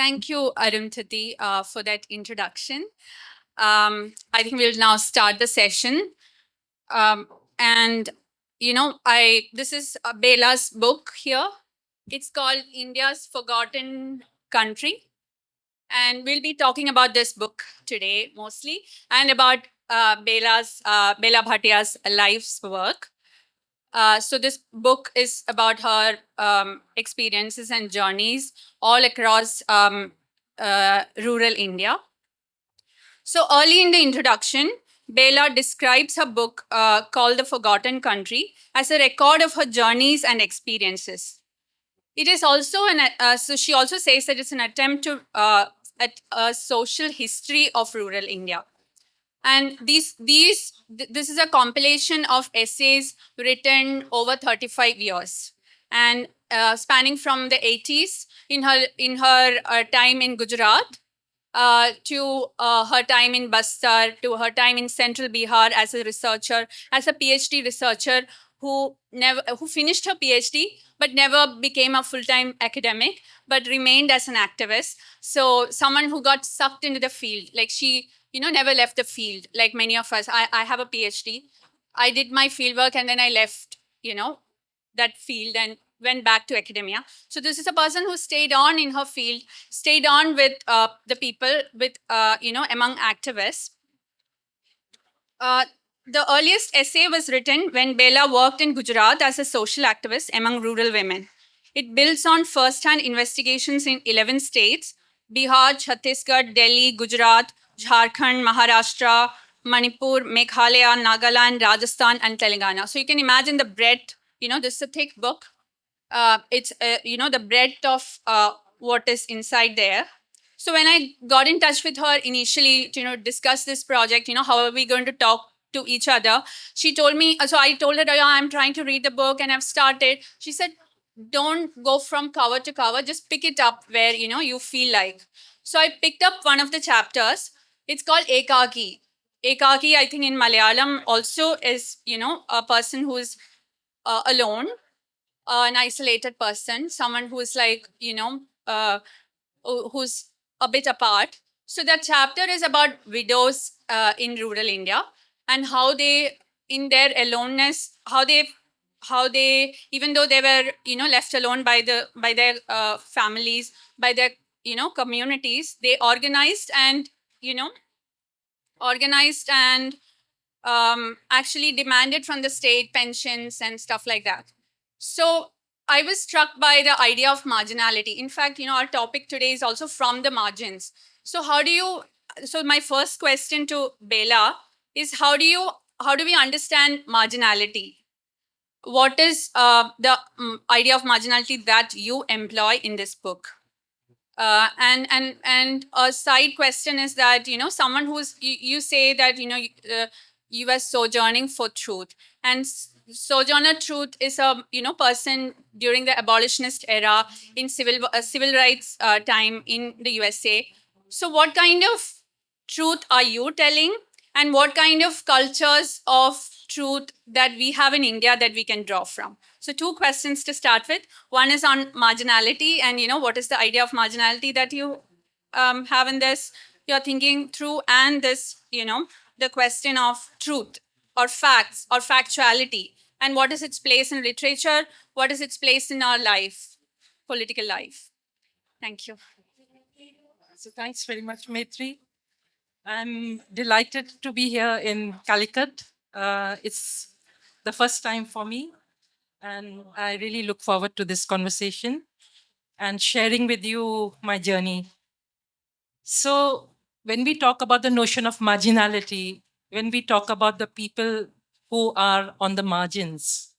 Thank you, Arundhati, for that introduction. I think we'll now start the session. And this is Bela's book here. It's called India's Forgotten Country, and we'll be talking about this book today mostly, and about Bela Bhatia's life's work. So this book is about her experiences and journeys all across rural India. So early in the introduction, Bela describes her book called The Forgotten Country as a record of her journeys and experiences. It is also so she also says that it's an attempt to at a social history of rural India. And this is a compilation of essays written over 35 years and spanning from the 80s in her time in Gujarat to her time in Bastar, to her time in Central Bihar as a researcher, as a PhD researcher who finished her PhD but never became a full-time academic, but remained as an activist. So someone who got sucked into the field, like she, never left the field, like many of us. I have a PhD. I did my fieldwork and then I left, that field and went back to academia. So this is a person who stayed on in her field, stayed on with the people, with, among activists. The earliest essay was written when Bela worked in Gujarat as a social activist among rural women. It builds on first-hand investigations in 11 states: Bihar, Chhattisgarh, Delhi, Gujarat, Jharkhand, Maharashtra, Manipur, Meghalaya, Nagaland, Rajasthan, and Telangana. So you can imagine the breadth. This is a thick book. It's, the breadth of what is inside there. So when I got in touch with her initially to, discuss this project, how are we going to talk to each other? She told me, so I told her, yeah, I'm trying to read the book and I've started. She said, don't go from cover to cover, just pick it up where, you feel like. So I picked up one of the chapters. It's called Ekaki. Ekaki, I think in Malayalam also is, a person who's alone, an isolated person, someone who's like, who's a bit apart. So that chapter is about widows in rural India and how they, in their aloneness, how they, even though they were, left alone by their families, by their, communities, they organized and, actually demanded from the state pensions and stuff like that. So I was struck by the idea of marginality. In fact, our topic today is also from the margins. So so my first question to Bela is how do we understand marginality? What is the idea of marginality that you employ in this book? And a side question is that, someone who's, you say that, you were sojourning for truth, and Sojourner Truth is a person during the abolitionist era in civil rights time in the USA. So what kind of truth are you telling, and what kind of cultures of truth that we have in India that we can draw from? So two questions to start with. One is on marginality, and what is the idea of marginality that you have in this, you're thinking through, and this, the question of truth or facts or factuality, and what is its place in literature, what is its place in our life, political life. Thank you. So thanks very much, Maitri. I'm delighted to be here in Calicut. It's the first time for me, and I really look forward to this conversation and sharing with you my journey. So when we talk about the notion of marginality, when we talk about the people who are on the margins,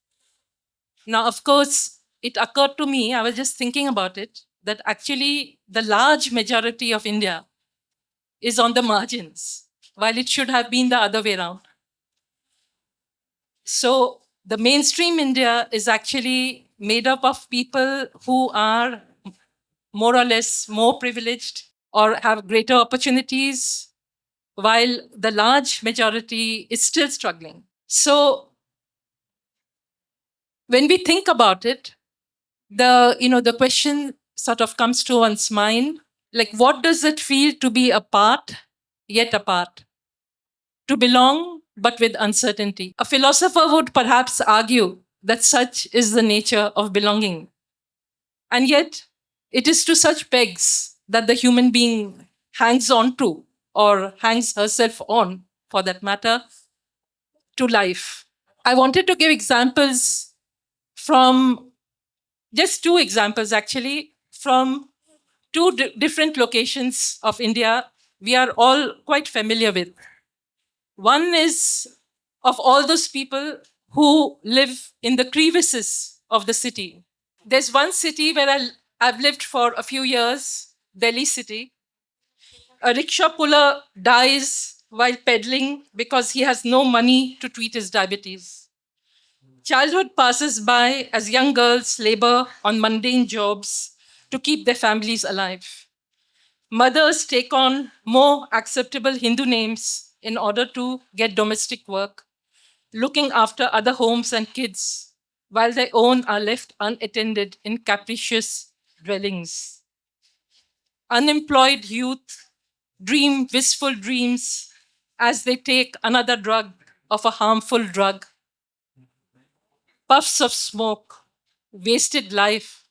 now, of course, it occurred to me, I was just thinking about it, that actually the large majority of India is on the margins, while it should have been the other way around. So the mainstream India is actually made up of people who are more or less more privileged or have greater opportunities, while the large majority is still struggling. So when we think about it, the question sort of comes to one's mind, Like, what does it feel to be apart, yet apart? To belong, but with uncertainty. A philosopher would perhaps argue that such is the nature of belonging. And yet, it is to such pegs that the human being hangs on to, or hangs herself on, for that matter, to life. I wanted to give examples from just two examples actually from two different locations of India we are all quite familiar with. One is of all those people who live in the crevices of the city. There's one city where I've lived for a few years, Delhi city. A rickshaw puller dies while pedaling because he has no money to treat his diabetes. Childhood passes by as young girls labor on mundane jobs to keep their families alive. Mothers take on more acceptable Hindu names in order to get domestic work, looking after other homes and kids, while their own are left unattended in capricious dwellings. Unemployed youth dream wistful dreams as they take another drug of a harmful drug. Puffs of smoke, wasted life,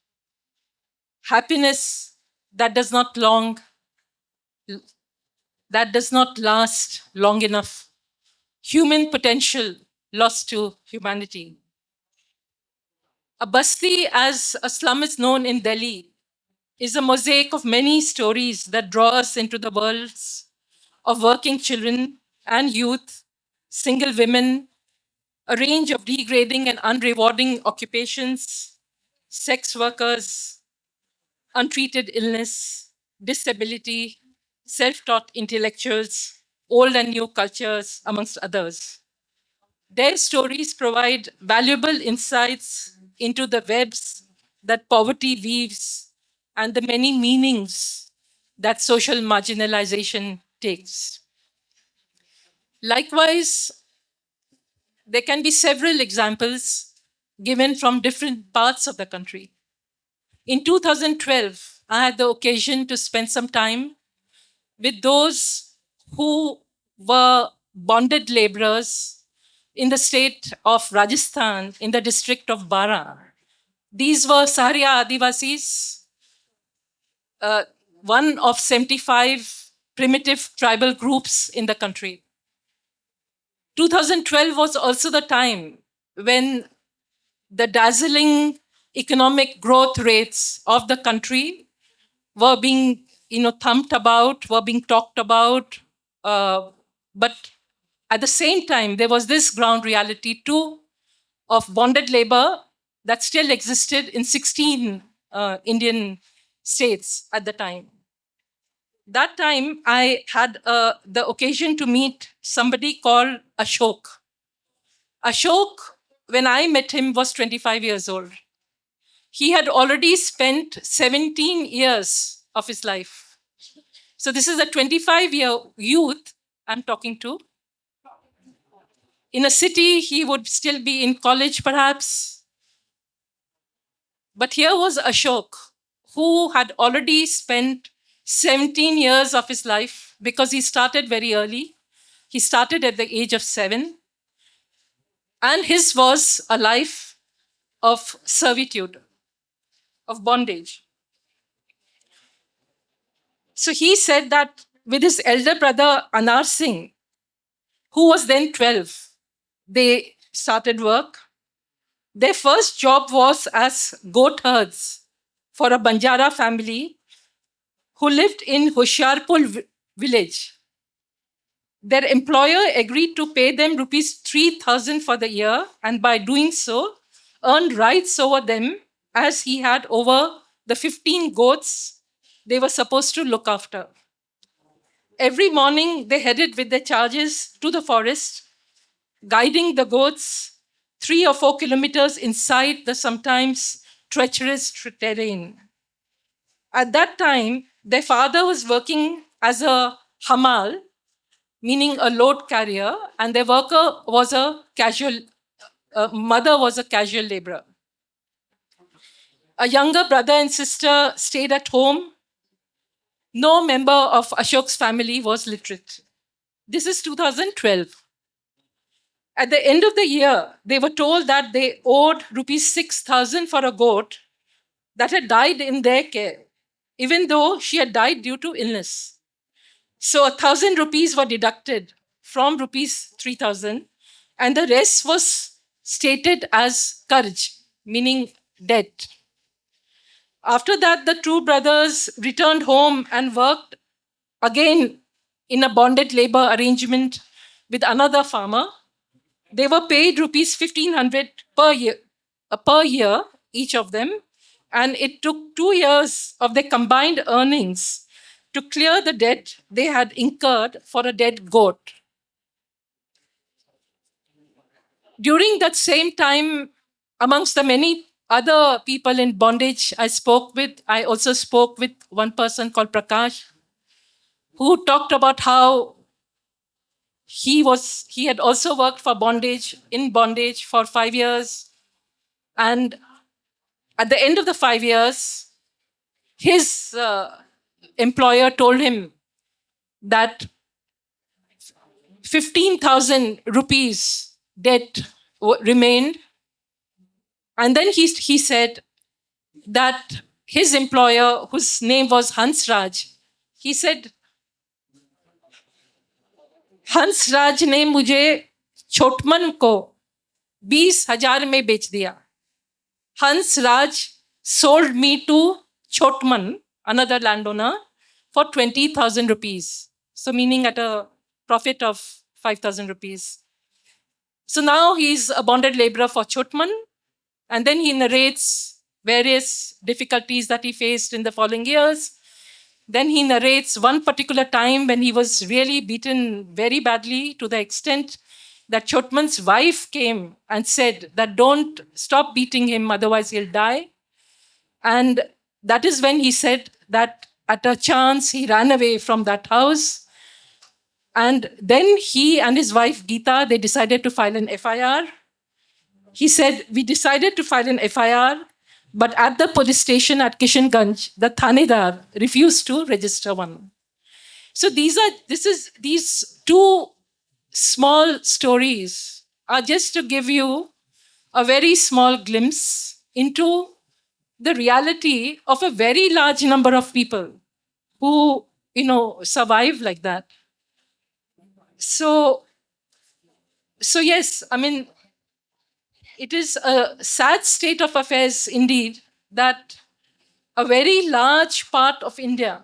happiness that does not long that does not last long enough, human potential lost to humanity. A basti, as a slum is known in Delhi, is a mosaic of many stories that draw us into the worlds of working children and youth, single women, a range of degrading and unrewarding occupations, sex workers, untreated illness, disability, self taught intellectuals, old and new cultures, amongst others. Their stories provide valuable insights into the webs that poverty weaves and the many meanings that social marginalization takes. Likewise, there can be several examples given from different parts of the country. In 2012, I had the occasion to spend some time with those who were bonded laborers in the state of Rajasthan, in the district of Bara. These were Saharia Adivasis, uh, one of 75 primitive tribal groups in the country. 2012 was also the time when the dazzling economic growth rates of the country were being thumped about, were being talked about. But at the same time, there was this ground reality too of bonded labor that still existed in 16 Indian states at the time. That time, I had the occasion to meet somebody called Ashok. Ashok, when I met him, was 25 years old. He had already spent 17 years of his life. So this is a 25-year youth I'm talking to. In a city, he would still be in college, perhaps. But here was Ashok, who had already spent 17 years of his life because he started very early. He started at the age of 7. And his was a life of servitude, of bondage. So he said that with his elder brother, Anar Singh, who was then 12, they started work. Their first job was as goat herds for a Banjara family who lived in Hoshiarpur village. Their employer agreed to pay them rupees 3,000 for the year, and by doing so, earned rights over them as he had over the 15 goats they were supposed to look after. Every morning, they headed with their charges to the forest, guiding the goats 3 or 4 kilometers inside the sometimes treacherous terrain. At that time, their father was working as a hamal, meaning a load carrier, and their worker was a casual, mother was a casual laborer. A younger brother and sister stayed at home no member of Ashok's family was literate. This is 2012. At the end of the year, they were told that they owed rupees 6,000 for a goat that had died in their care, even though she had died due to illness. So 1,000 rupees were deducted from rupees 3,000, and the rest was stated as karj, meaning debt. After that, the two brothers returned home and worked again in a bonded labor arrangement with another farmer. They were paid rupees 1,500 per year, each of them, and it took 2 years of their combined earnings to clear the debt they had incurred for a dead goat. During that same time, amongst the many other people in bondage I spoke with, I also spoke with one person called Prakash, who talked about how he had also worked for bondage for 5 years. And at the end of the 5 years, his employer told him that 15,000 rupees debt remained. And then he said that his employer, whose name was Hansraj, he said, Hansraj ने मुझे छोटमन को 20,000 में बेच दिया. Hansraj sold me to Chotman, another landowner, for 20,000 rupees. So meaning at a profit of 5,000 rupees. So now he's a bonded laborer for Chotman, and then he narrates various difficulties that he faced in the following years. Then he narrates one particular time when he was really beaten very badly, to the extent that Chotman's wife came and said that don't stop beating him, otherwise he'll die. And that is when he said that at a chance he ran away from that house. And then he and his wife Geeta, they decided to file an FIR. He said, we decided to file an FIR, but at the police station at Kishanganj, the Thanedar refused to register one. So these two small stories are just to give you a very small glimpse into the reality of a very large number of people who, survive like that. So yes, I mean, it is a sad state of affairs indeed that a very large part of India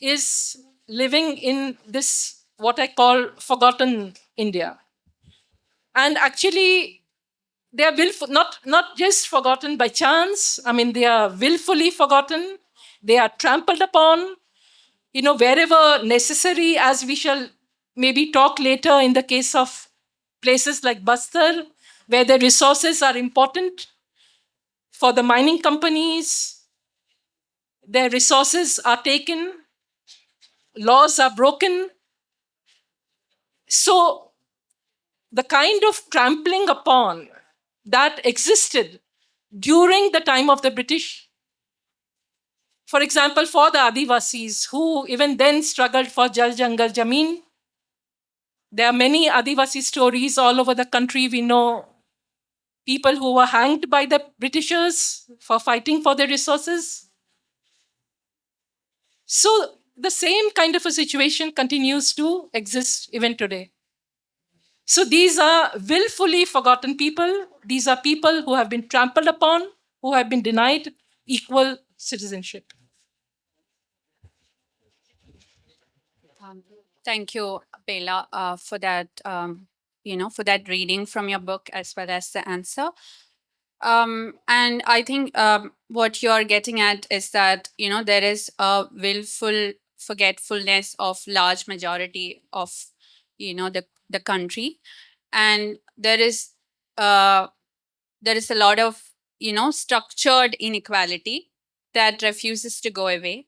is living in this, what I call forgotten India. And actually, they are not just forgotten by chance. I mean, they are willfully forgotten. They are trampled upon, wherever necessary, as we shall maybe talk later in the case of places like Bastar, where the resources are important for the mining companies. Their resources are taken, laws are broken. So the kind of trampling upon that existed during the time of the British, for example, for the Adivasis, who even then struggled for Jal Jangal Jameen. There are many Adivasi stories all over the country. We know people who were hanged by the Britishers for fighting for their resources. So the same kind of a situation continues to exist even today. So these are willfully forgotten people. These are people who have been trampled upon, who have been denied equal citizenship. Thank you, Bela, for that, for that reading from your book as well as the answer. And I think what you're getting at is that, there is a willful forgetfulness of large majority of, the country. And there is a lot of, structured inequality that refuses to go away.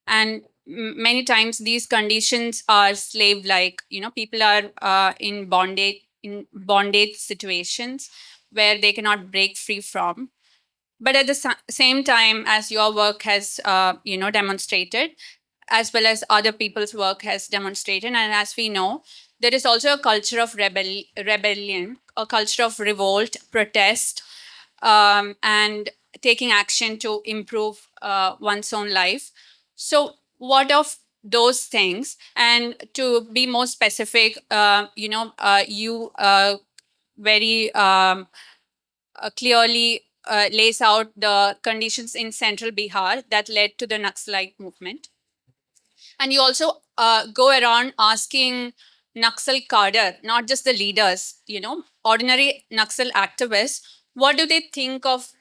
And many times these conditions are slave like, people are in bondage situations where they cannot break free from. But at the same time, as your work has demonstrated, as well as other people's work has demonstrated. And as we know, there is also a culture of rebellion, a culture of revolt, protest, and taking action to improve one's own life. So, what of those things? And to be more specific, you very clearly lays out the conditions in central Bihar that led to the Naxalite movement. And you also go around asking Naxal cadre, not just the leaders, ordinary Naxal activists, what do they think of,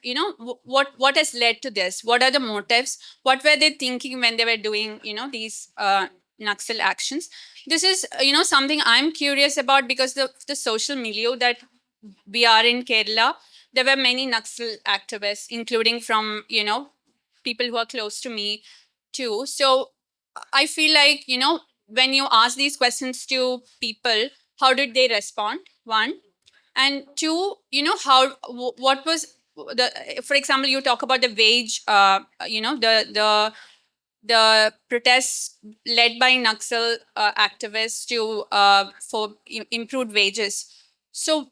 what has led to this? What are the motives? What were they thinking when they were doing, these Naxal actions? This is, something I'm curious about, because the social milieu that we are in Kerala, there were many Naxal activists, including from, people who are close to me too. So I feel like, when you ask these questions to people, how did they respond? One. And two, what was for example, you talk about the wage, the protests led by Naxal activists to for improved wages. So,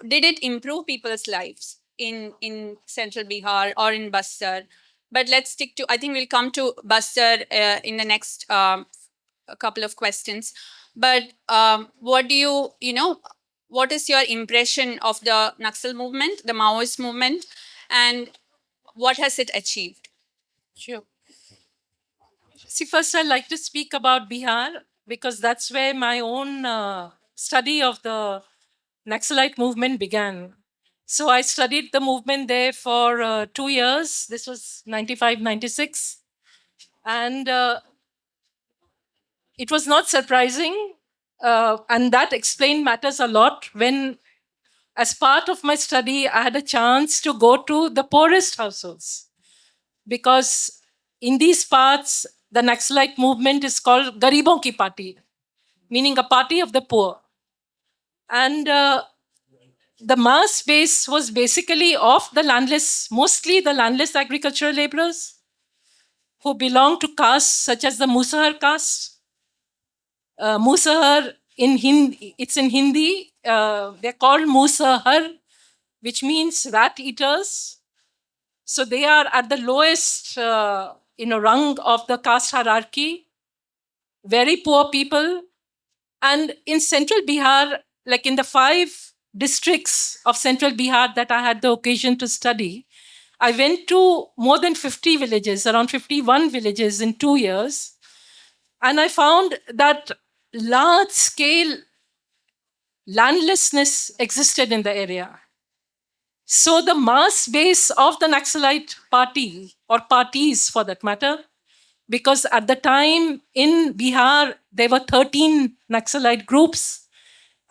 did it improve people's lives in central Bihar or in Bastar? But let's stick to. I think we'll come to Bastar in the next a couple of questions. But what do what is your impression of the Naxal movement, the Maoist movement, and what has it achieved? Sure. See, first I'd like to speak about Bihar because that's where my own study of the Naxalite movement began. So I studied the movement there for 2 years. This was 95, 96. And it was not surprising. And that explained matters a lot when, as part of my study, I had a chance to go to the poorest households. Because in these parts, the Naxalite movement is called Garibon Ki Party, meaning a party of the poor. And the mass base was basically of the landless, mostly the landless agricultural laborers who belong to castes such as the Musahar caste. Musahar in Hindi, it's in Hindi, they're called Musahar, which means rat eaters. So they are at the lowest rung of the caste hierarchy, very poor people. And in central Bihar, like in the 5 districts of central Bihar that I had the occasion to study, I went to more than 50 villages, around 51 villages in 2 years. And I found that large scale landlessness existed in the area. So the mass base of the Naxalite party, or parties for that matter, because at the time in Bihar, there were 13 Naxalite groups.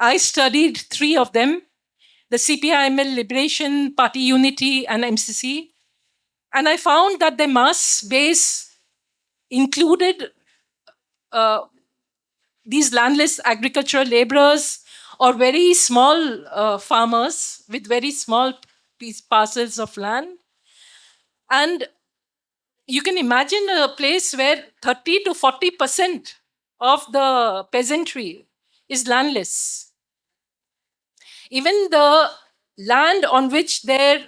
I studied 3 of them, the CPI-ML Liberation Party Unity and MCC. And I found that the mass base included these landless agricultural laborers or very small farmers with very small parcels of land. And you can imagine a place where 30 to 40% of the peasantry is landless. Even the land on which their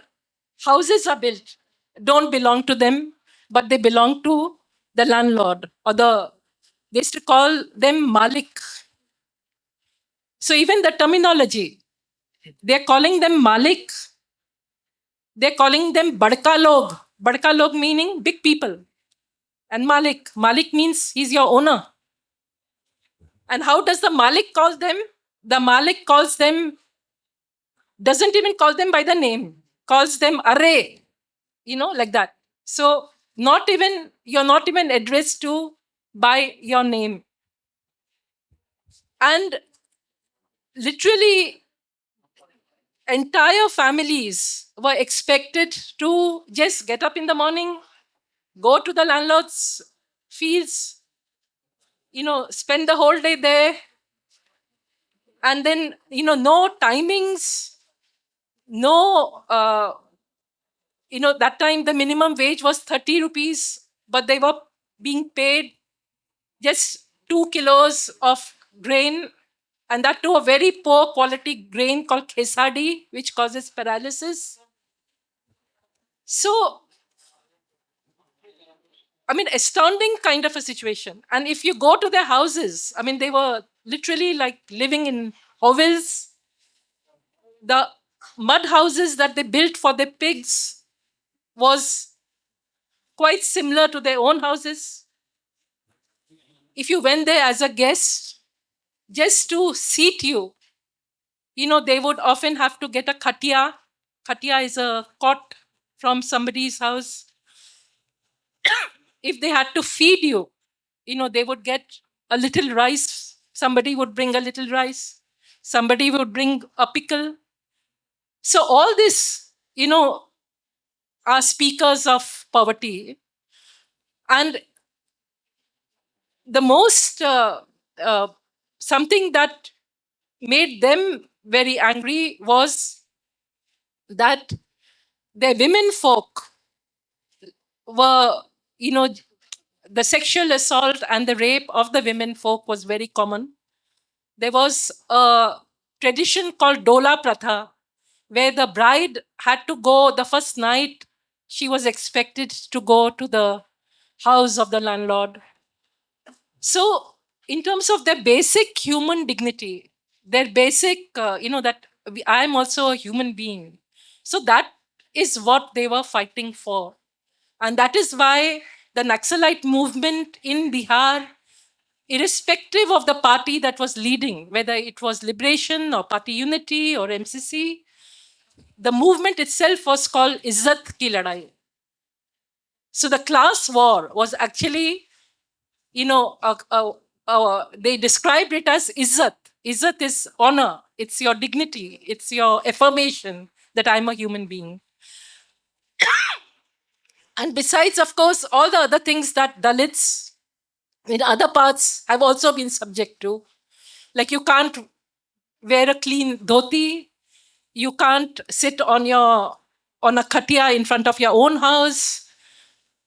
houses are built don't belong to them, but they belong to the landlord, or they used to call them Malik. So even the terminology, they're calling them Malik, they're calling them Badka Log. Badka Log meaning big people. And Malik. Malik means he's your owner. And how does the Malik call them? The Malik calls them, doesn't even call them by the name, calls them Array, like that. So you're not even addressed to by your name. And literally, entire families were expected to just get up in the morning, go to the landlord's fields, spend the whole day there. And then, no timings, no, that time the minimum wage was 30 rupees, but they were being paid just 2 kilos of grain, and that to a very poor quality grain called khesadi, which causes paralysis. So, I mean, astounding kind of a situation. And if you go to their houses, I mean, they were literally like living in hovels. The mud houses that they built for their pigs was quite similar to their own houses. If you went there as a guest, just to seat you, they would often have to get a khatia. Khatia is a cot from somebody's house. If they had to feed you, they would get a little rice. Somebody would bring a little rice. Somebody would bring a pickle. So all this, are speakers of poverty. And the most, something that made them very angry was that their women folk were, the sexual assault and the rape of the women folk was very common. There was a tradition called Dola Pratha, where the bride had to go the first night, she was expected to go to the house of the landlord. So, in terms of their basic human dignity, their basic, that I am also a human being. So, that is what they were fighting for. And that is why the Naxalite movement in Bihar, irrespective of the party that was leading, whether it was Liberation or Party Unity or MCC, the movement itself was called Izzat Ki Ladai. So the class war was actually, they described it as Izzat. Izzat is honor, it's your dignity, it's your affirmation that I'm a human being. And besides, of course, all the other things that Dalits in other parts have also been subject to. Like you can't wear a clean dhoti, you can't sit on a khatia in front of your own house,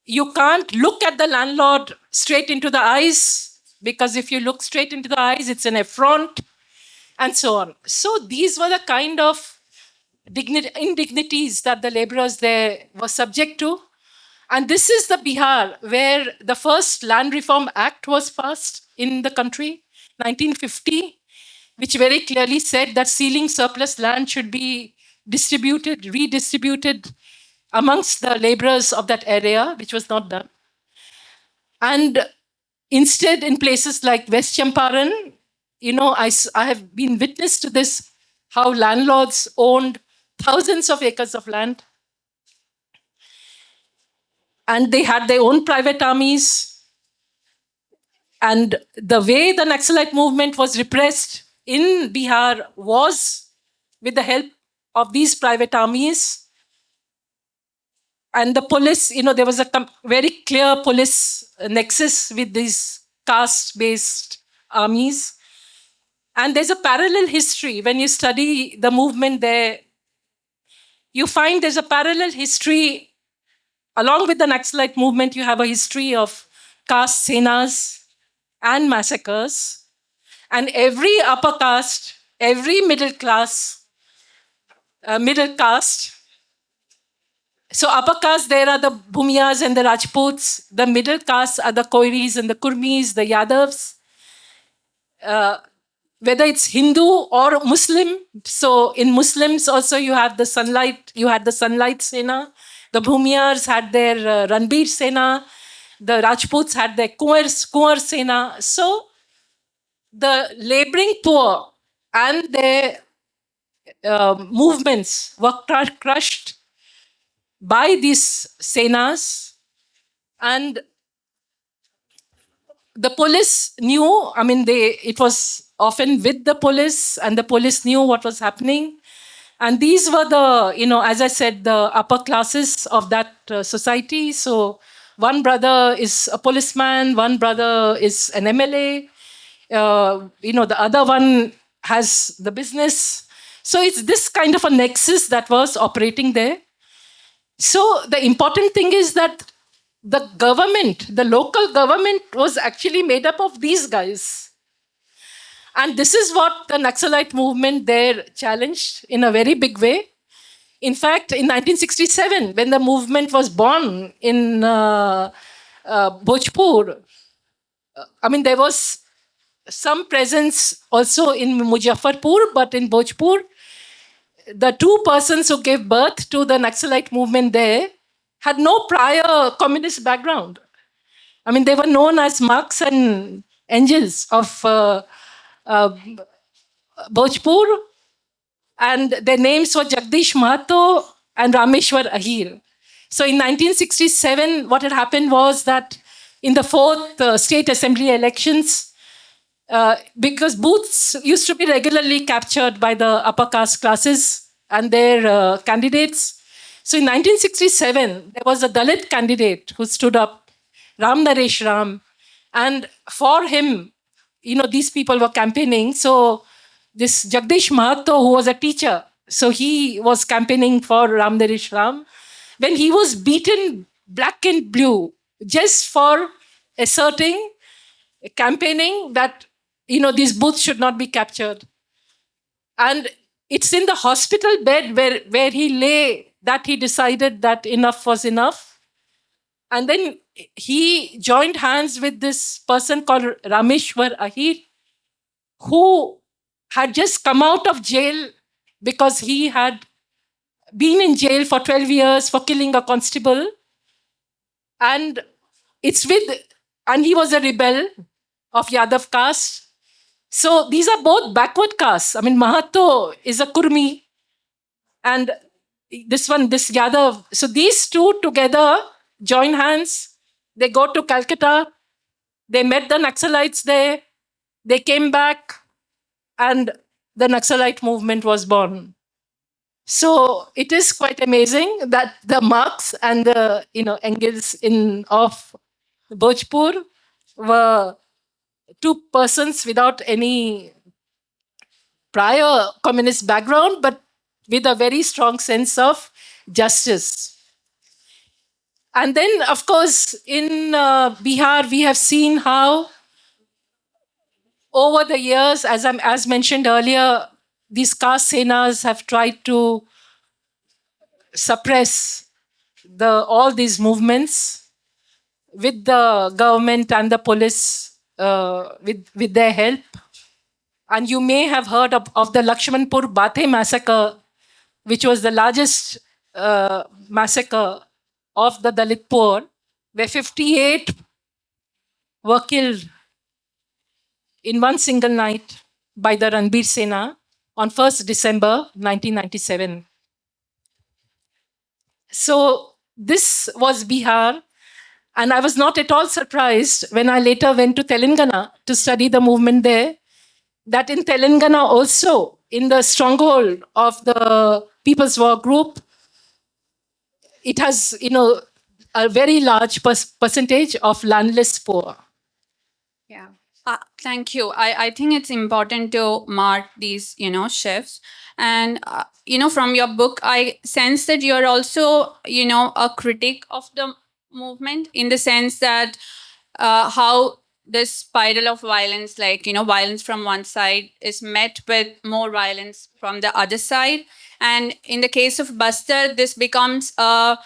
you can't look at the landlord straight into the eyes, because if you look straight into the eyes, it's an affront, and so on. So these were the kind of indignities that the laborers there were subject to. And this is the Bihar where the first Land Reform Act was passed in the country, 1950, which very clearly said that sealing surplus land should be redistributed amongst the laborers of that area, which was not done. And instead, in places like West Champaran, I have been witness to this, how landlords owned thousands of acres of land. And they had their own private armies. And the way the Naxalite movement was repressed in Bihar was with the help of these private armies. And the police, there was a very clear police nexus with these caste-based armies. And there's a parallel history. When you study the movement there, you find there's a parallel history. Along with the Naxalite movement, you have a history of caste senas and massacres. And every upper caste, every middle caste, so upper caste, there are the Bhumiyas and the Rajputs. The middle caste are the Koiris and the Kurmis, the Yadavs. Whether it's Hindu or Muslim. So in Muslims also you had the Sunlight Sena. The Bhumiyars had their Ranbir Sena. The Rajputs had their Kunwar Sena. So the laboring poor and their movements were crushed by these senas. And the police knew, it was often with the police, and the police knew what was happening. And these were as I said, the upper classes of that society. So one brother is a policeman, one brother is an MLA, the other one has the business. So it's this kind of a nexus that was operating there. So the important thing is that the government, the local government, was actually made up of these guys. And this is what the Naxalite movement there challenged in a very big way. In fact, in 1967, when the movement was born in Bhojpur, I mean, there was some presence also in Muzaffarpur, but in Bhojpur, the two persons who gave birth to the Naxalite movement there had no prior communist background. I mean, they were known as Marx and Engels of uh, Bhojpur, and their names were Jagdish Mahato and Rameshwar Ahir. So in 1967, what had happened was that in the fourth state assembly elections, because booths used to be regularly captured by the upper caste classes and their candidates. So in 1967, there was a Dalit candidate who stood up, Ram Naresh Ram, and for him, these people were campaigning. So this Jagdish Mahato, who was a teacher, so he was campaigning for Ram Naresh Ram, when he was beaten black and blue just for asserting, campaigning that these booths should not be captured. And it's in the hospital bed where he lay that he decided that enough was enough. And then he joined hands with this person called Rameshwar Ahir, who had just come out of jail because he had been in jail for 12 years for killing a constable. And it's with, and he was a rebel of Yadav caste. So these are both backward castes. I mean, Mahato is a Kurmi, and this Yadav. So these two together join hands. They go to Calcutta. They met the Naxalites there. They came back, and the Naxalite movement was born. So it is quite amazing that the Marx and the Engels of Bhojpur were two persons without any prior communist background, but with a very strong sense of justice. And then, of course, in Bihar, we have seen how over the years, as mentioned earlier, these caste senas have tried to suppress all these movements with the government and the police, with their help. And you may have heard of the Lakshmanpur Bathe massacre, which was the largest massacre of the Dalit poor, where 58 were killed in one single night by the Ranbir Sena on 1st December 1997. So this was Bihar. And I was not at all surprised when I later went to Telangana to study the movement there, that in Telangana also, in the stronghold of the People's War Group, it has, a very large percentage of landless poor. Yeah. Thank you. I think it's important to mark these, shifts. And, from your book, I sense that you're also, a critic of the movement, in the sense that how this spiral of violence, like, violence from one side is met with more violence from the other side. And in the case of Bastar, this becomes a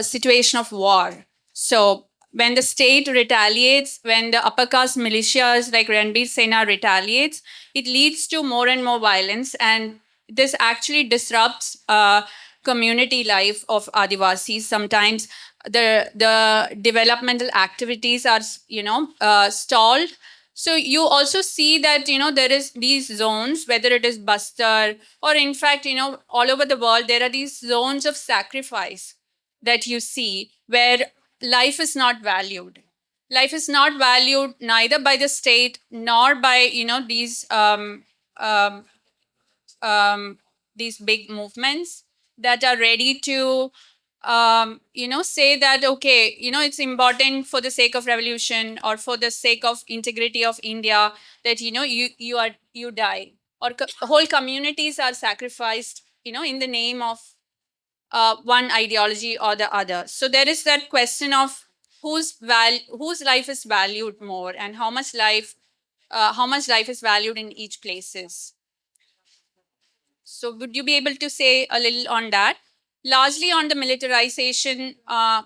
situation of war. So when the state retaliates, when the upper caste militias like Ranbir Sena retaliates, it leads to more and more violence. And this actually disrupts community life of Adivasis. Sometimes the developmental activities are, stalled. So you also see that, there is these zones, whether it is Bastar or in fact, all over the world, there are these zones of sacrifice that you see where life is not valued. Life is not valued neither by the state nor by, these big movements that are ready to say that, okay, it's important for the sake of revolution or for the sake of integrity of India that, you die, or whole communities are sacrificed, in the name of one ideology or the other. So there is that question of whose life is valued more, and how much life is valued in each places. So would you be able to say a little on that? Largely on the militarization of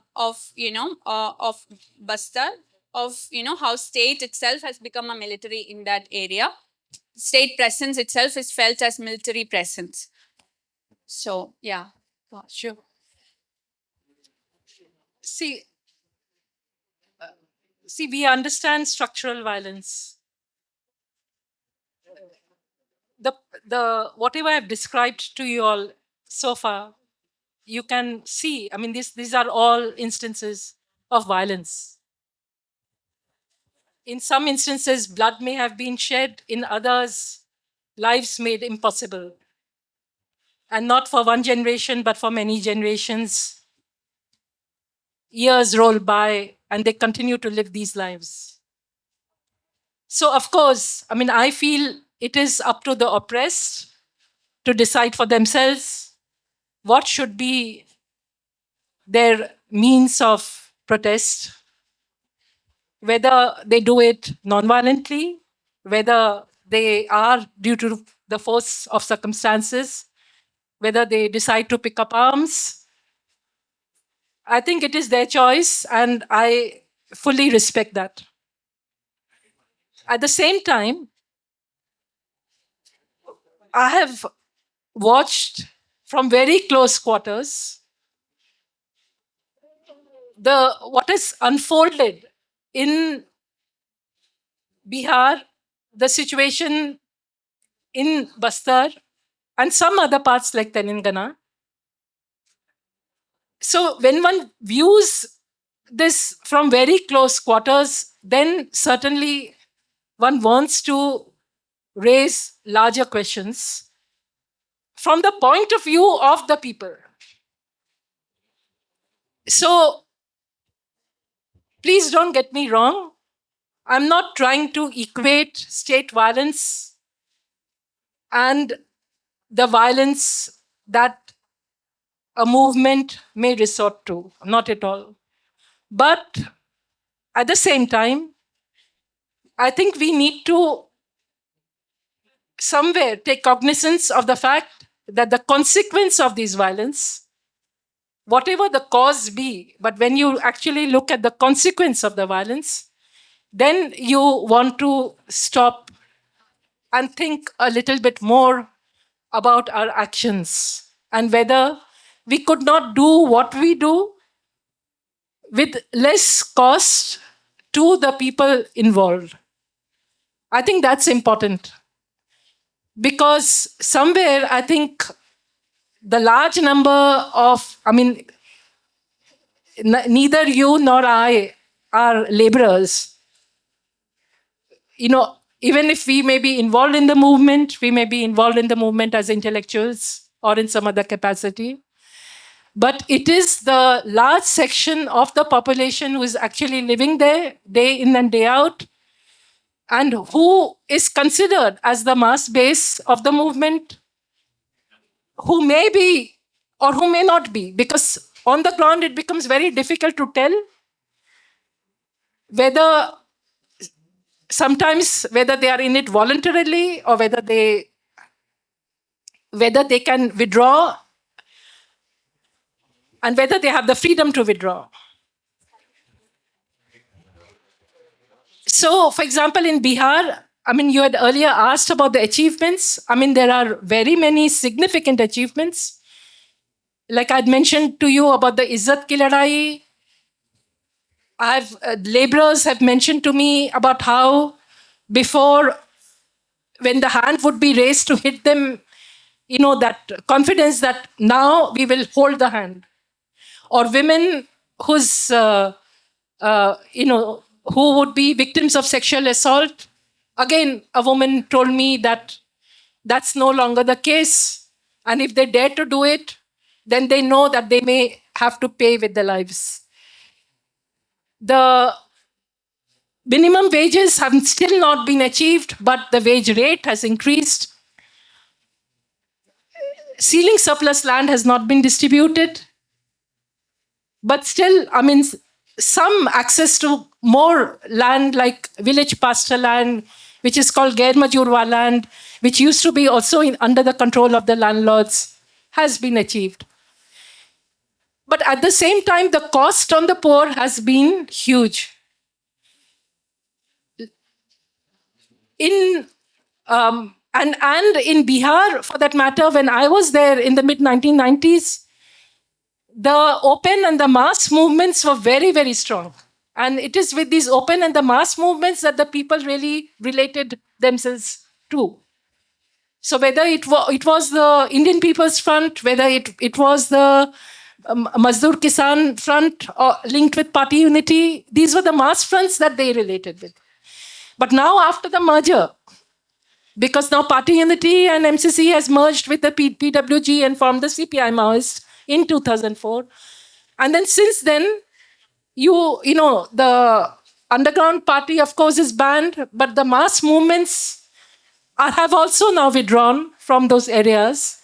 Bastar, of how state itself has become a military in that area. State presence itself is felt as military presence. So yeah. Sure. See, we understand structural violence. The whatever I've described to you all so far, you can see. I mean, these are all instances of violence. In some instances, blood may have been shed. In others, lives made impossible. And not for one generation, but for many generations. Years roll by and they continue to live these lives. So, of course, I mean, I feel it is up to the oppressed to decide for themselves what should be their means of protest, whether they do it non-violently, whether they are due to the force of circumstances, whether they decide to pick up arms. I think it is their choice, and I fully respect that. At the same time, I have watched from very close quarters what is unfolded in Bihar, the situation in Bastar, and some other parts like Telangana. So when one views this from very close quarters, then certainly one wants to raise larger questions from the point of view of the people. So please don't get me wrong. I'm not trying to equate state violence and the violence that a movement may resort to. Not at all. But at the same time, I think we need to somewhere take cognizance of the fact that the consequence of these violence, whatever the cause be, but when you actually look at the consequence of the violence, then you want to stop and think a little bit more about our actions and whether we could not do what we do with less cost to the people involved. I think that's important because somewhere I think the large number of, I mean, neither you nor I are laborers. You know, even if we may be involved in the movement, we may be involved in the movement as intellectuals or in some other capacity. But it is the large section of the population who is actually living there day in and day out, and who is considered as the mass base of the movement, who may be or who may not be, because on the ground it becomes very difficult to tell whether sometimes whether they are in it voluntarily or whether they can withdraw and whether they have the freedom to withdraw. So, for example, in Bihar, I mean, you had earlier asked about the achievements. I mean, there are very many significant achievements. Like I'd mentioned to you about the Izzat Ki Ladai. Laborers have mentioned to me about how before, when the hand would be raised to hit them, you know, that confidence that now we will hold the hand. Or women whose, who would be victims of sexual assault. Again, a woman told me that that's no longer the case. And if they dare to do it, then they know that they may have to pay with their lives. The minimum wages have still not been achieved, but the wage rate has increased. ceiling surplus land has not been distributed. But still, some access to more land like village pasture land, which is called Gair Majurwa land, which used to be also under the control of the landlords, has been achieved. But at the same time, the cost on the poor has been huge. And in Bihar, for that matter, when I was there in the mid-1990s, the open and the mass movements were very, very strong. And it is with these open and the mass movements that the people really related themselves to. So whether it was the Indian People's Front, whether it was the Mazdoor Kisan Front linked with party unity, these were the mass fronts that they related with. But now after the merger, because now party unity and MCC has merged with the PWG and formed the CPI Maoist in 2004. And then since then, the underground party, of course, is banned, but the mass movements have also now withdrawn from those areas.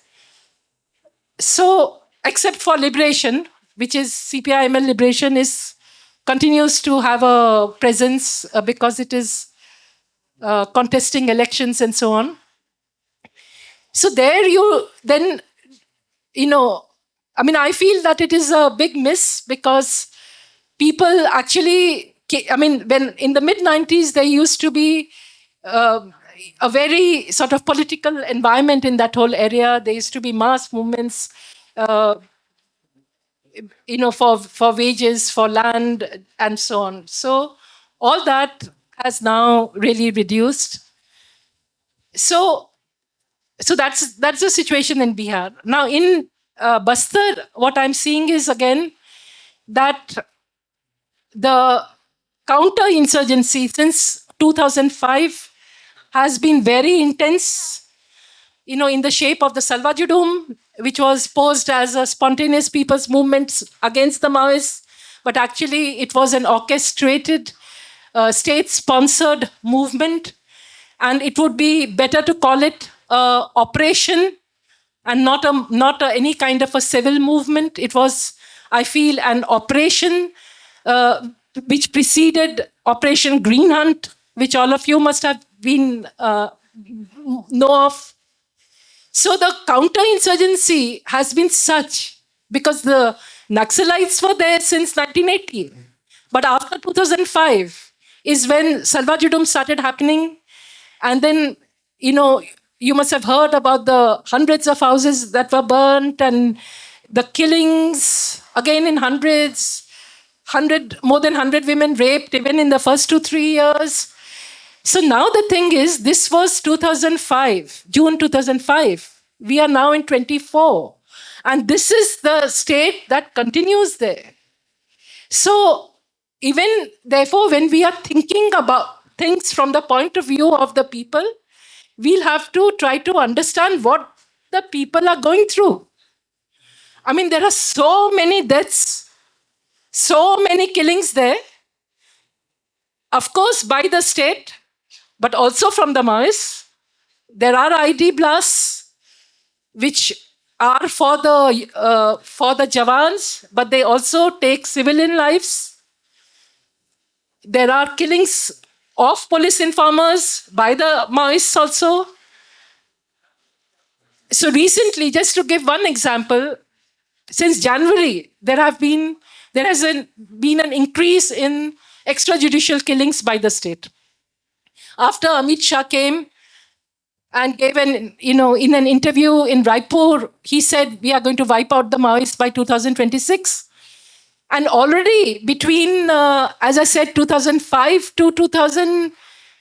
So, except for Liberation, which is CPI-ML Liberation, continues to have a presence because it is contesting elections and so on. So there I feel that it is a big miss because people actually, when in the mid-90s, there used to be a very sort of political environment in that whole area. There used to be mass movements, for wages, for land, and so on. So all that has now really reduced. So that's the situation in Bihar. Now in Bastar, what I'm seeing is again that the counter-insurgency since 2005 has been very intense, in the shape of the Salwa Judum, which was posed as a spontaneous people's movement against the Maoists, but actually it was an orchestrated, state-sponsored movement, and it would be better to call it operation and not any kind of a civil movement. It was, I feel, an operation which preceded Operation Green Hunt, which all of you must have been know of. So the counter-insurgency has been such because the Naxalites were there since 1980. But after 2005 is when Salwa Judum started happening. And then, you must have heard about the hundreds of houses that were burnt and the killings, again in hundreds, more than 100 women raped even in the first 2-3 years. So now the thing is, this was 2005, June 2005. We are now in 24. And this is the state that continues there. So even, therefore, when we are thinking about things from the point of view of the people, we'll have to try to understand what the people are going through. There are so many deaths, so many killings there. Of course, by the state, but also from the Maoists. There are ID blasts, which are for the Jawans, but they also take civilian lives. There are killings of police informers by the Maoists also. So recently, just to give one example, since January, there has been an increase in extrajudicial killings by the state. After Amit Shah came and gave in an interview in Raipur, he said, we are going to wipe out the Maoists by 2026. And already between, as I said, 2005 to 2000,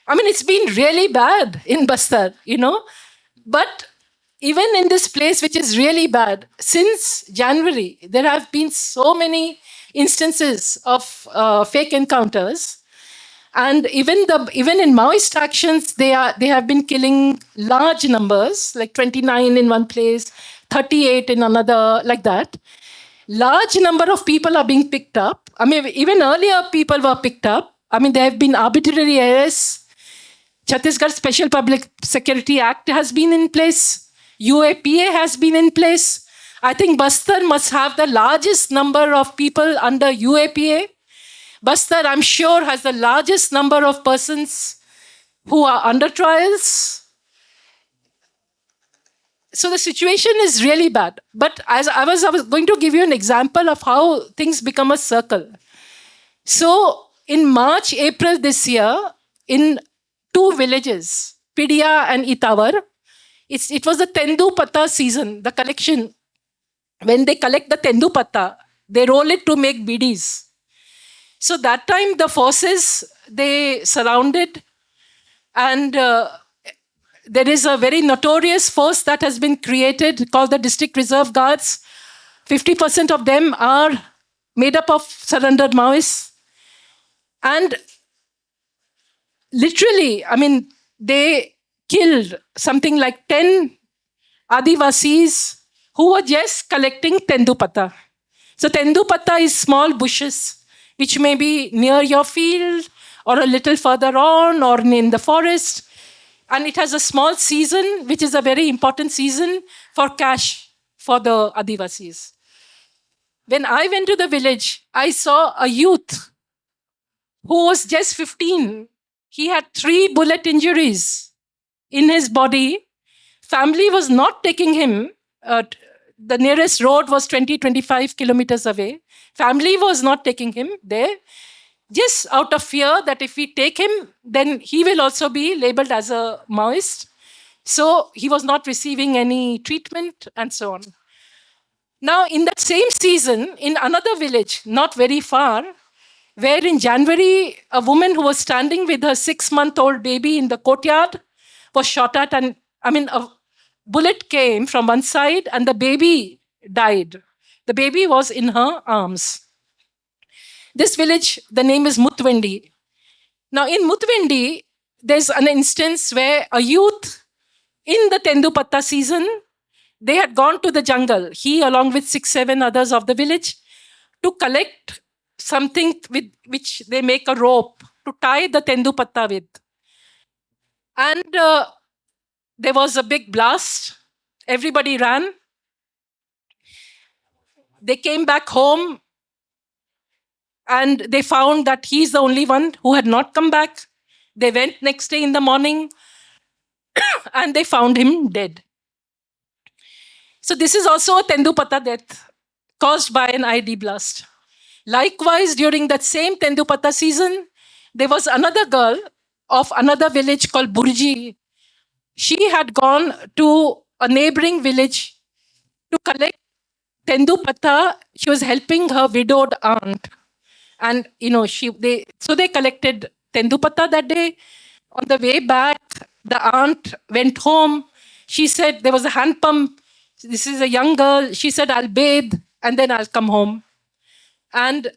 it's been really bad in Bastar, But even in this place, which is really bad, since January, there have been so many instances of fake encounters. And even in Maoist actions, they have been killing large numbers, like 29 in one place, 38 in another, like that. Large number of people are being picked up. Even earlier people were picked up. There have been arbitrary arrests. Chhattisgarh Special Public Security Act has been in place. UAPA has been in place. I think Bastar must have the largest number of people under UAPA. Bastar, I'm sure, has the largest number of persons who are under trials. So the situation is really bad. But as I was going to give you an example of how things become a circle. So in March, April this year, in two villages, Pidia and Itawar, it was the Tendu Patta season, the collection. When they collect the Tendu Patta, they roll it to make bidis. So that time the forces, they surrounded, and there is a very notorious force that has been created called the District Reserve Guards. 50% of them are made up of surrendered Maoists. And literally, I mean, they killed something like 10 Adivasis who were just collecting Tendu Patta. So Tendu Patta is small bushes which may be near your field or a little further on or in the forest. And it has a small season, which is a very important season for cash for the Adivasis. When I went to the village, I saw a youth who was just 15. He had 3 bullet injuries in his body. Family was not taking him. The nearest road was 20-25 kilometers away. Family was not taking him there, just out of fear that if we take him, then he will also be labeled as a Maoist. So he was not receiving any treatment and so on. Now, in that same season, in another village, not very far, where in January, a woman who was standing with her 6-month-old baby in the courtyard was shot at, and a bullet came from one side and the baby died. The baby was in her arms. This village, the name is Mutwendi. Now, in Mutwendi, there's an instance where a youth in the Tendu Patta season, they had gone to the jungle, he along with 6-7 others of the village, to collect something with which they make a rope to tie the Tendu Patta with. And there was a big blast. Everybody ran. They came back home and they found that he's the only one who had not come back. They went next day in the morning and they found him dead. So this is also a Tendu Patta death caused by an IED blast. Likewise, during that same Tendu Patta season, there was another girl of another village called Burji. She had gone to a neighboring village to collect Tendu Patta. She was helping her widowed aunt. And, they collected Tendu Patta that day. On the way back, the aunt went home. She said, there was a hand pump. This is a young girl. She said, I'll bathe and then I'll come home. And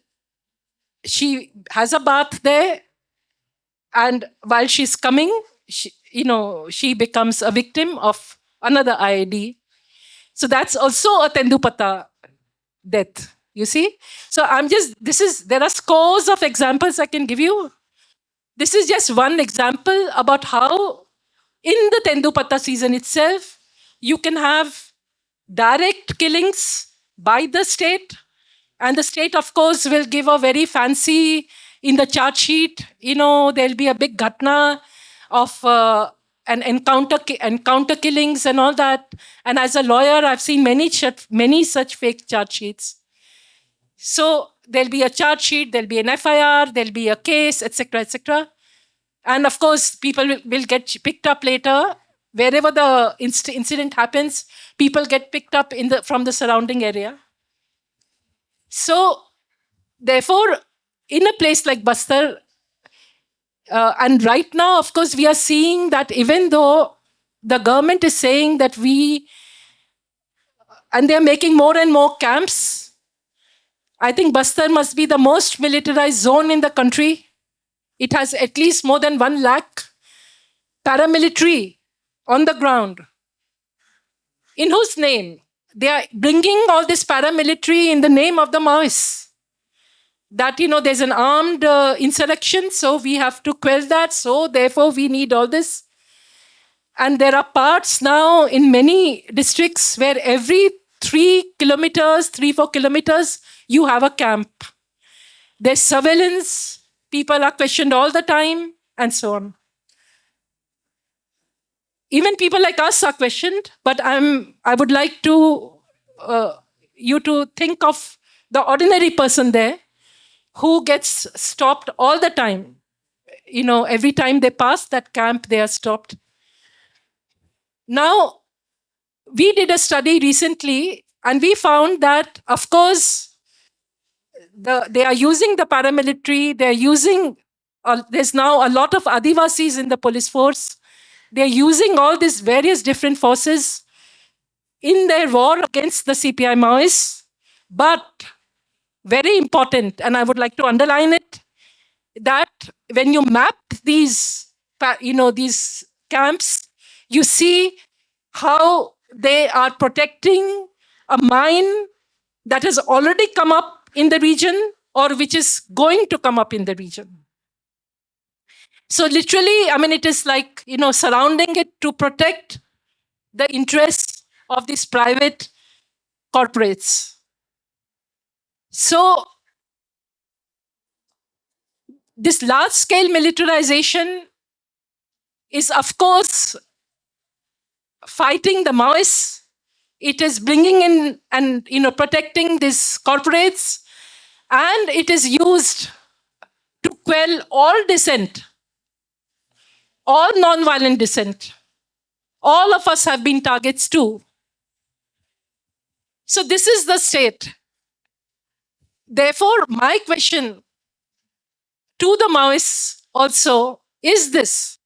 she has a bath there. And while she's coming, she becomes a victim of another IED. So that's also a Tendu Patta death, you see? So there are scores of examples I can give you. This is just one example about how in the Tendu Patta season itself, you can have direct killings by the state. And the state, of course, will give a very fancy, in the charge sheet, there'll be a big ghatna of an encounter killings and all that. And as a lawyer, I've seen many such fake charge sheets. So there'll be a charge sheet, there'll be an FIR, there'll be a case, etc., etc. And of course, people will get picked up later. Wherever the incident happens, people get picked up from the surrounding area. So, therefore, in a place like Bastar, and right now, of course, we are seeing that even though the government is saying that and they're making more and more camps, I think Bastar must be the most militarized zone in the country. It has at least more than 1 lakh paramilitary on the ground. In whose name? They are bringing all this paramilitary in the name of the Maoists. That, there's an armed insurrection, so we have to quell that, so therefore we need all this. And there are parts now in many districts where every 3 kilometers, 4 kilometers, you have a camp. There's surveillance, people are questioned all the time, and so on. Even people like us are questioned, but I would like to you to think of the ordinary person there who gets stopped all the time. Every time they pass that camp, they are stopped. Now, we did a study recently, and we found that, of course, they are using the paramilitary. They're using. There's now a lot of Adivasis in the police force. They're using all these various different forces in their war against the CPI Maoists. But very important, and I would like to underline it, that when you map these camps, you see how they are protecting a mine that has already come up in the region or which is going to come up in the region. So literally, it is like, surrounding it to protect the interests of these private corporates. So this large-scale militarization is, of course, fighting the Maoists. It is bringing in and protecting these corporates, and it is used to quell all dissent, all non-violent dissent. All of us have been targets too. So this is the state. Therefore, my question to the Maoists also is this: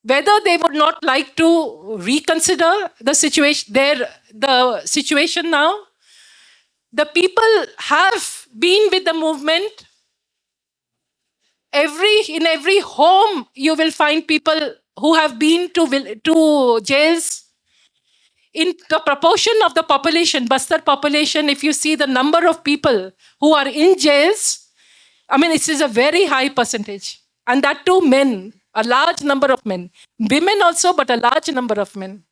whether they would not like to reconsider the situation now. The people have been with the movement. In every home, you will find people who have been to jails. In the proportion of the population, Bastar population, if you see the number of people who are in jails, it is a very high percentage. And that too, men, a large number of men. Women also, but a large number of men.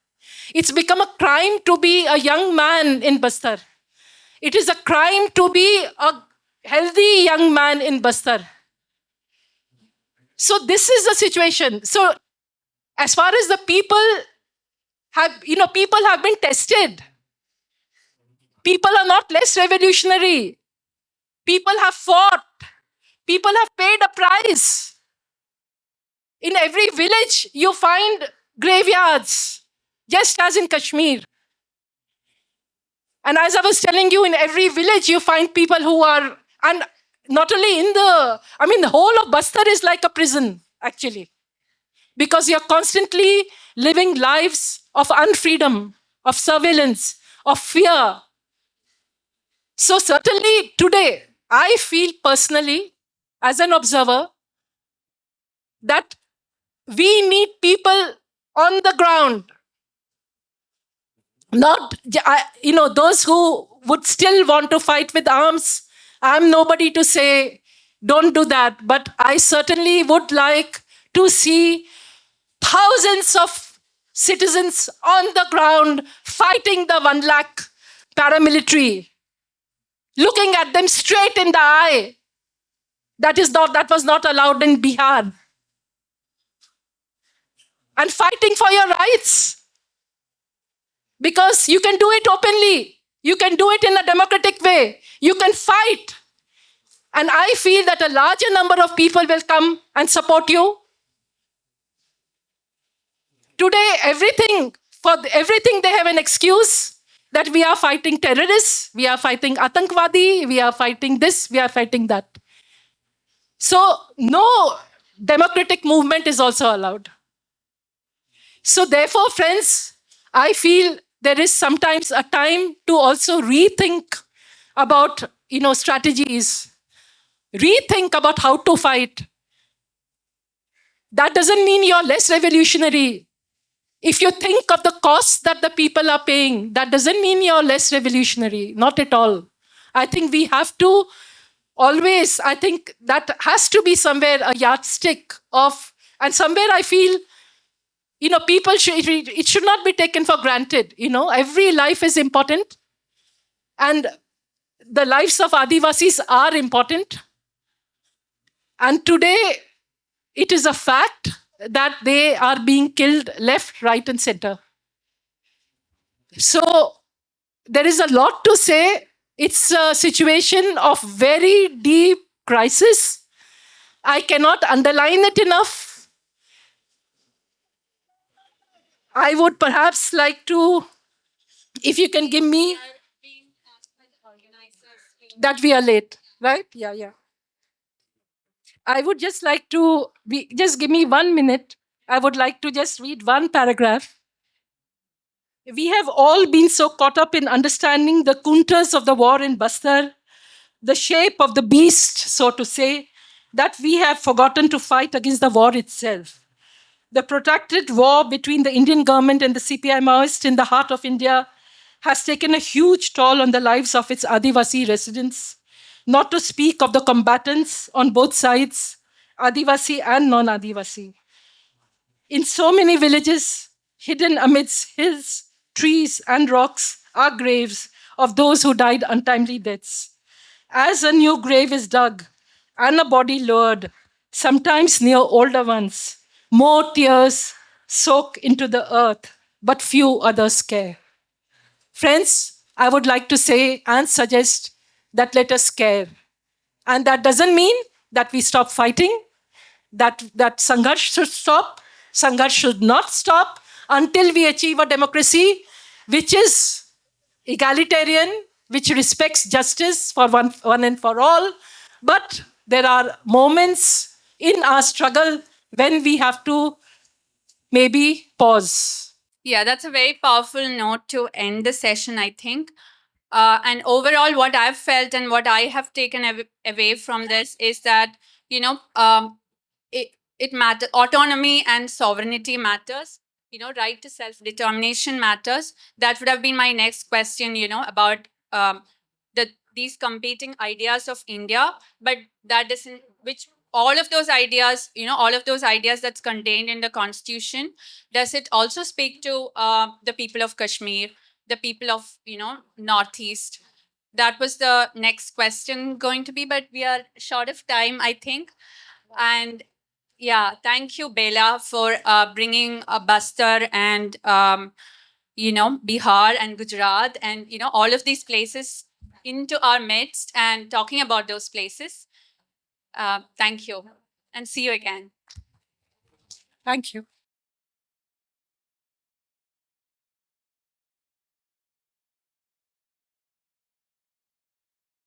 It's become a crime to be a young man in Bastar. It is a crime to be a healthy young man in Bastar. So this is the situation. So as far as the people have been tested. People are not less revolutionary. People have fought. People have paid a price. In every village, you find graveyards, just as in Kashmir. And as I was telling you, in every village, you find people who are, and not only the whole of Bastar is like a prison, actually. Because you're constantly living lives of unfreedom, of surveillance, of fear. So certainly today, I feel personally, as an observer, that we need people on the ground. Not, those who would still want to fight with arms. I'm nobody to say, don't do that. But I certainly would like to see thousands of citizens on the ground fighting the 1 lakh paramilitary, looking at them straight in the eye. That was not allowed in Bihar. And fighting for your rights. Because you can do it openly. You can do it in a democratic way. You can fight. And I feel that a larger number of people will come and support you. Today, for everything they have an excuse that we are fighting terrorists, we are fighting Atankvadi, we are fighting this, we are fighting that. So no democratic movement is also allowed. So therefore, friends, I feel there is sometimes a time to also rethink about, strategies, rethink about how to fight. That doesn't mean you're less revolutionary. If you think of the costs that the people are paying, that doesn't mean you're less revolutionary. Not at all. I think we have to always, I think that has to be somewhere a yardstick of, and somewhere I feel People should, it should not be taken for granted. Every life is important, and the lives of Adivasis are important. And today, it is a fact that they are being killed left, right, and center. So there is a lot to say. It's a situation of very deep crisis. I cannot underline it enough. I would perhaps like to, if you can give me that we are late, right? Yeah, yeah. I would just like to just give me 1 minute. I would like to just read one paragraph. We have all been so caught up in understanding the contours of the war in Bastar, the shape of the beast, so to say, that we have forgotten to fight against the war itself. The protracted war between the Indian government and the CPI Maoists in the heart of India has taken a huge toll on the lives of its Adivasi residents, not to speak of the combatants on both sides, Adivasi and non Adivasi. In so many villages, hidden amidst hills, trees, and rocks, are graves of those who died untimely deaths. As a new grave is dug and a body lowered, sometimes near older ones, more tears soak into the earth, but few others care. Friends, I would like to say and suggest that let us care. And that doesn't mean that we stop fighting, that Sangharsh should stop. Sangharsh should not stop until we achieve a democracy which is egalitarian, which respects justice for one and for all. But there are moments in our struggle when we have to maybe pause. Yeah, that's a very powerful note to end the session, I think. And overall, what I've felt and what I have taken away from this is that, it matters. Autonomy and sovereignty matters. Right to self-determination matters. That would have been my next question, about these competing ideas of India, but that doesn't, which all of those ideas, all of those ideas that's contained in the constitution, does it also speak to the people of Kashmir, the people of, Northeast? That was the next question going to be, but we are short of time, I think. And yeah, thank you, Bela, for bringing Bastar and, Bihar and Gujarat and, all of these places into our midst and talking about those places. Thank you and see you again. Thank you.